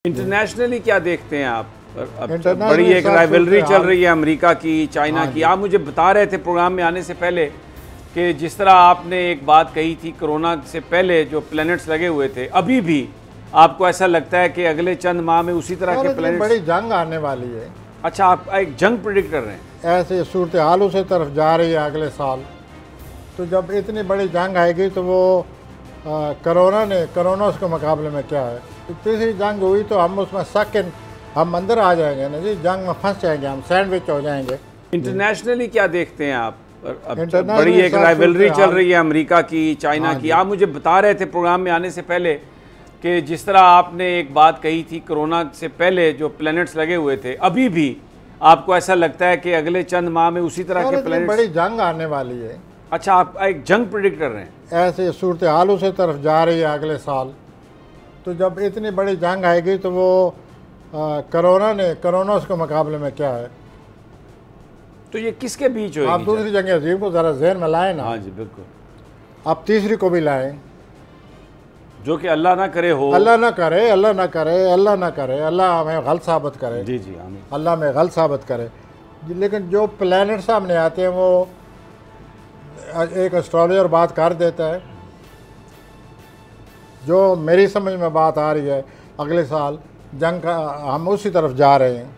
Internationally क्या देखते हैं आप? अब बड़ी एक राइवलरी चल रही है अमेरिका की, चाइना की। आप मुझे बता रहे थे प्रोग्राम में आने से पहले कि जिस तरह आपने एक बात कही थी, कोरोना से पहले जो प्लैनेट्स लगे हुए थे, अभी भी आपको ऐसा लगता है कि अगले चंद माह में उसी तरह के प्लैनेट्स? बड़ी जंग आने वाली है। अच्छा, आप एक जंग प्रेडिक्ट कर रहे हैं? ऐसे सूरत हाल उसी तरफ जा रही है अगले साल। तो जब इतनी बड़ी जंग आएगी तो वो कोरोना के मुकाबले में क्या है। तीसरी जंग हुई तो हम उसमें सेकंड हम अंदर आ जाएंगे ना जी, जंग में फंस जाएंगे, हम सैंडविच हो जाएंगे। इंटरनेशनली क्या देखते हैं आप? अब बड़ी एक राइवलरी चल रही है अमेरिका की, चाइना की। आप मुझे बता रहे थे प्रोग्राम में आने से पहले कि जिस तरह आपने एक बात कही थी, कोरोना से पहले जो प्लैनेट्स लगे हुए थे, अभी भी आपको ऐसा लगता है कि अगले चंद माह में उसी तरह के प्लैनेट्स? बड़ी जंग आने वाली है। अच्छा, आप एक जंग प्रेडिक्ट कर रहे हैं? ऐसे सूरत हाल उसी तरफ जा रही है अगले साल। तो जब इतनी बड़ी जंग आएगी तो वो कोरोना के मुकाबले में क्या है। तो ये किसके बीच होगी? आप दूसरी जंग अजीम को ज़रा ज़हन में लाएं ना। हाँ जी, बिल्कुल। आप तीसरी को भी लाएं, जो कि अल्लाह ना करे हो। अल्लाह ना करे, अल्लाह ना करे, अल्लाह ना करे, अल्लाह हमें गलत साबित करे। जी जी, आमीन। अल्लाह में गलत साबित करे। लेकिन जो प्लैनेट सामने आते हैं वो एक एस्ट्रोलॉजर बात कर देता है। जो मेरी समझ में बात आ रही है, अगले साल जंग का हम उसी तरफ जा रहे हैं।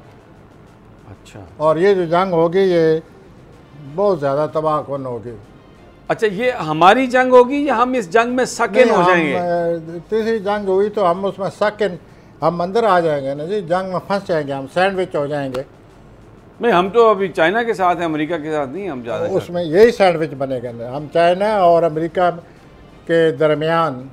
अच्छा। और ये जो जंग होगी ये बहुत ज़्यादा तबाहकुन होगी। अच्छा, ये हमारी जंग होगी या हम इस जंग में सेकंड हो जाएंगे? तीसरी जंग हुई तो हम उसमें सेकंड हम अंदर आ जाएंगे ना जी, जंग में फंस जाएंगे, हम सैंडविच हो जाएंगे। नहीं, हम तो अभी चाइना के साथ हैं, अमेरिका के साथ नहीं। हम ज़्यादा उसमें यही सैंडविच बनेगा ना, हम चाइना और अमेरिका के दरमियान,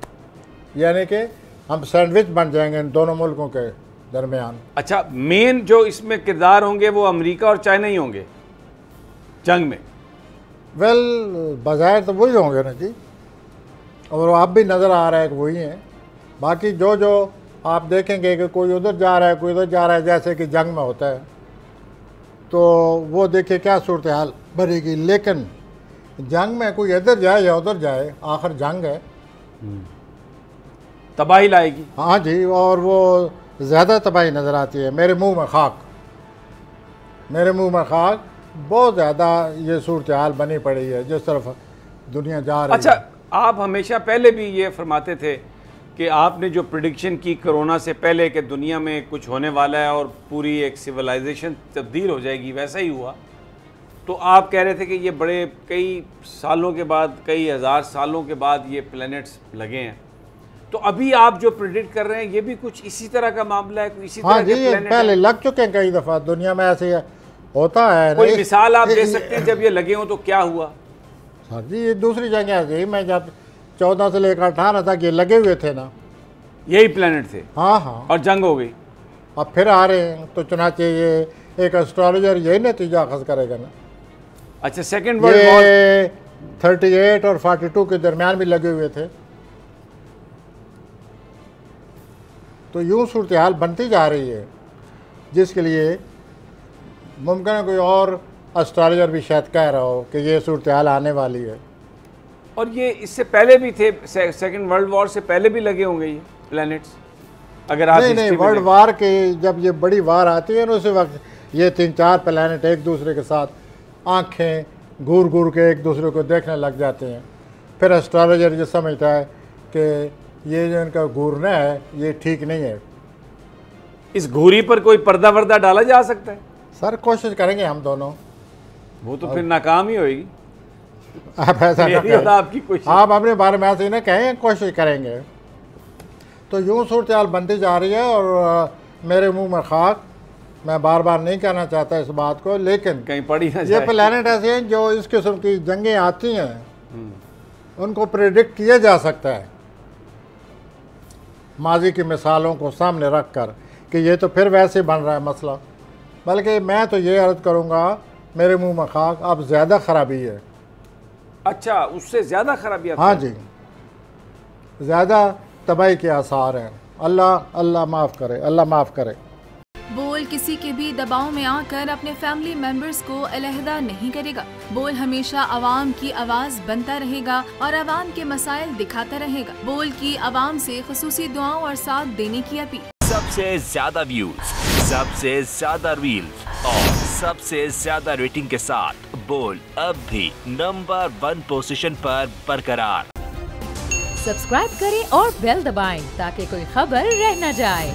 यानी कि हम सैंडविच बन जाएंगे इन दोनों मुल्कों के दरमियान। अच्छा, मेन जो इसमें किरदार होंगे वो अमेरिका और चाइना ही होंगे जंग में? वेल, बज़ाहिर तो वही होंगे ना जी, और अब भी नज़र आ रहा है कि वही हैं। बाकी जो जो आप देखेंगे कि कोई उधर जा रहा है, कोई उधर जा रहा है, जैसे कि जंग में होता है, तो वो देखिए क्या सूरत हाल बनेगी। लेकिन जंग में कोई इधर जाए या उधर जाए, आखिर जंग है, तबाही लाएगी। हाँ जी, और वो ज़्यादा तबाही नज़र आती है। मेरे मुंह में खाक, मेरे मुंह में खाक। बहुत ज़्यादा ये सूरत हाल बनी पड़ी है जिस तरफ दुनिया जा रही है। अच्छा, आप हमेशा पहले भी ये फरमाते थे कि आपने जो प्रेडिक्शन की कोरोना से पहले कि दुनिया में कुछ होने वाला है और पूरी एक सिविलाइजेशन तब्दील हो जाएगी, वैसा ही हुआ। तो आप कह रहे थे कि ये बड़े कई सालों के बाद, कई हज़ार सालों के बाद ये प्लैनेट्स लगे हैं। तो अभी आप जो प्रेडिक्ट कर रहे हैं ये भी कुछ इसी तरह का मामला है? इसी हाँ तरह जी, के पहले लग चुके हैं कई दफ़ा दुनिया में, ऐसे होता है। कोई मिसाल आप दे सकते हैं जब ये लगे हों तो क्या हुआ? सर जी, ये दूसरी जगह ऐसी, मैं जब 14 से लेकर 18 तक ये लगे हुए थे ना, यही प्लैनेट थे। हाँ हाँ, और जंग हो गई, अब फिर आ रहे हैं। तो चुनाचे ये एक एस्ट्रोलॉजर यही नतीजा अखज़ करेगा ना। अच्छा, सेकंड वर्ल्ड वॉर 38 और 42 के दरमियान भी लगे हुए थे। तो यूँ सूरत हाल बनती जा रही है, जिसके लिए मुमकिन है कोई और एस्ट्रोलॉजर भी शायद कह रहा हो कि ये सूरत हाल आने वाली है। और ये इससे पहले भी थे, सेकंड वर्ल्ड वॉर से पहले भी लगे होंगे ये प्लैनेट्स, अगर आप नहीं, वर्ल्ड वार के जब ये बड़ी वार आती है ना, उसी वक्त ये 3-4 प्लैनेट एक दूसरे के साथ आंखें घूर घूर के एक दूसरे को देखने लग जाते हैं। फिर एस्ट्रोलॉजर ये समझता है कि ये जो इनका घूरना है ये ठीक नहीं है। इस घूरी पर कोई पर्दा वर्दा डाला जा सकता है? सर, कोशिश करेंगे हम दोनों। वो तो फिर नाकाम ही होगी। आप ऐसा आपकी कोशिश, आप अपने बारे में ऐसे ही ना कहें, कोशिश करेंगे। तो यूँ सूरत हाल बनती जा रही है और मेरे मुंह में खाक। मैं बार बार नहीं कहना चाहता इस बात को, लेकिन कहीं पड़ी ना ये प्लैनेट ऐसे हैं जो इस किस्म की जंगें आती हैं, उनको प्रेडिक्ट किया जा सकता है माजी की मिसालों को सामने रख कर कि ये तो फिर वैसे बन रहा है मसला। बल्कि मैं तो ये अर्ज़ करूँगा, मेरे मुंह में खाक, अब ज़्यादा ख़राबी है। अच्छा, उससे ज़्यादा ख़राबी? हाँ जी, ज़्यादा तबाही के आसार हैं। अल्लाह माफ़ करे, अल्लाह माफ़ करे। बोल किसी के भी दबाव में आकर अपने फैमिली मेंबर्स को अलहदा नहीं करेगा। बोल हमेशा आवाम की आवाज बनता रहेगा और आवाम के मसाइल दिखाता रहेगा। बोल की आवाम से खुसूसी दुआओं और साथ देने की अपील। सबसे ज्यादा व्यूज, सबसे ज्यादा रील्स और सबसे ज्यादा रेटिंग के साथ बोल अब भी नंबर 1 पोजीशन पर बरकरार। सब्सक्राइब करें और बेल दबाएं ताकि कोई खबर रह न जाए।